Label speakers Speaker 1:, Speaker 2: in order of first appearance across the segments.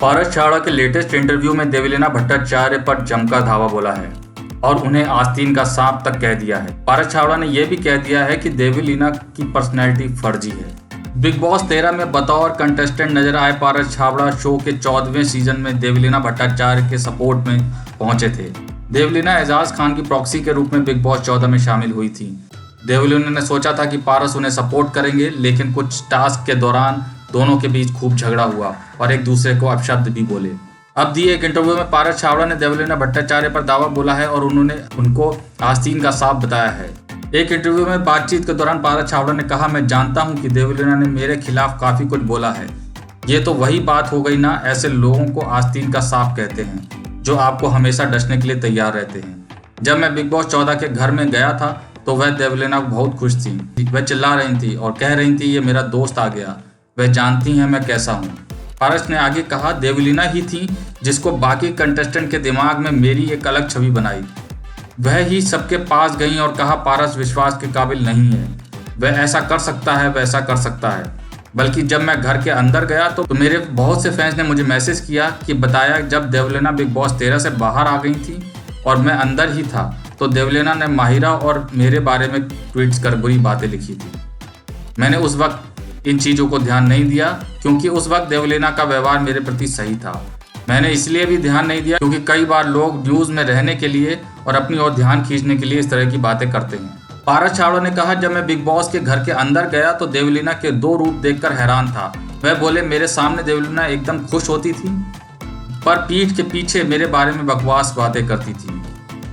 Speaker 1: पारस छाबड़ा के latest interview में देवलीना भट्टाचार्य पर जमकर धावा बोला है और उन्हें आस्तीन का सांप तक कह दिया है। पारस छाबड़ा ने यह भी कह दिया है कि देवलीना की पर्सनैलिटी फर्जी है। बिग बॉस 13 में बतौर कंटेस्टेंट नजर आए पारस छाबड़ा शो के 14वें सीजन में देवलीना भट्टाचार्य के सपोर्ट में पहुंचे थे। देवलीना एजाज खान की प्रॉक्सी के रूप में बिग बॉस 14 में शामिल हुई थी। देवलीना ने सोचा था कि पारस उन्हें सपोर्ट करेंगे, लेकिन कुछ टास्क के दौरान दोनों के बीच खूब झगड़ा हुआ और एक दूसरे को अपशब्द भी बोले। अब दिए एक इंटरव्यू में पारस छाबड़ा ने देवलीना भट्टाचार्य पर दावा बोला है और उन्होंने उनको आस्तीन का सांप बताया है। एक इंटरव्यू में बातचीत के दौरान पारस छाबड़ा ने कहा, मैं जानता हूं कि देवलीना ने मेरे खिलाफ काफी कुछ बोला है। ये तो वही बात हो गई ना, ऐसे लोगों को आस्तीन का सांप कहते हैं जो आपको हमेशा डसने के लिए तैयार रहते हैं। जब मैं बिग बॉस 14 के घर में गया था तो वह देवलीना बहुत खुश थी। वह चिल्ला रही थी और कह रही थी, ये मेरा दोस्त आ गया, वह जानती हैं मैं कैसा हूँ। पारस ने आगे कहा, देवलीना ही थी जिसको बाकी कंटेस्टेंट के दिमाग में मेरी एक अलग छवि बनाई। वह ही सबके पास गई और कहा, पारस विश्वास के काबिल नहीं है, वह ऐसा कर सकता है, वैसा कर सकता है। बल्कि जब मैं घर के अंदर गया तो मेरे बहुत से फैंस ने मुझे मैसेज किया कि बताया जब देवलीना बिग बॉस 13 से बाहर आ गई थी और मैं अंदर ही था तो देवलीना ने माहिरा और मेरे बारे में ट्वीट्स कर बुरी बातें लिखी थी। मैंने उस वक्त इन चीज़ों को ध्यान नहीं दिया क्योंकि उस वक्त देवलीना का व्यवहार मेरे प्रति सही था। मैंने इसलिए भी ध्यान नहीं दिया क्योंकि कई बार लोग न्यूज़ में रहने के लिए और अपनी ओर ध्यान खींचने के लिए इस तरह की बातें करते हैं। पारस छाबड़ा ने कहा, जब मैं बिग बॉस के घर के अंदर गया तो देवलीना के 2 रूप देखकर हैरान था। वह बोले, मेरे सामने देवलीना एकदम खुश होती थी पर पीठ के पीछे मेरे बारे में बकवास बातें करती थी।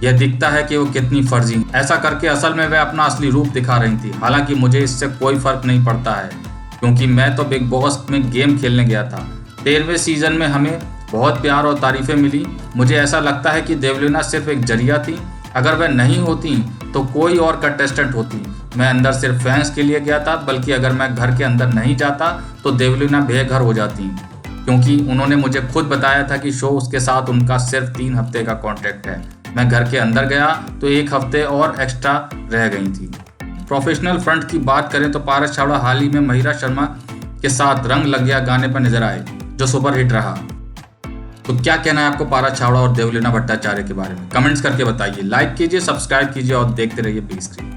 Speaker 1: यह दिखता है कि वो कितनी फर्जी। ऐसा करके असल में वह अपना असली रूप दिखा रही थी। हालांकि मुझे इससे कोई फर्क नहीं पड़ता है क्योंकि मैं तो बिग बॉस में गेम खेलने गया था। 13वें सीजन में हमें बहुत प्यार और तारीफें मिली। मुझे ऐसा लगता है कि देवलीना सिर्फ एक जरिया थी। अगर वह नहीं होती तो कोई और कंटेस्टेंट होती। मैं अंदर सिर्फ फैंस के लिए गया था, बल्कि अगर मैं घर के अंदर नहीं जाता तो देवलीना बेघर हो जाती क्योंकि उन्होंने मुझे खुद बताया था कि शो उसके साथ उनका सिर्फ 3 हफ्ते का कॉन्ट्रैक्ट है। मैं घर के अंदर गया तो 1 हफ्ते और एक्स्ट्रा रह गई थी। प्रोफेशनल फ्रंट की बात करें तो पारस छाबड़ा हाल ही में महिरा शर्मा के साथ रंग लग गया गाने पर नजर आए जो सुपरहिट रहा। तो क्या कहना है आपको पारस छाबड़ा और देवलीना भट्टाचार्य के बारे में? कमेंट्स करके बताइए। लाइक कीजिए, सब्सक्राइब कीजिए और देखते रहिए बिग स्क्रीन।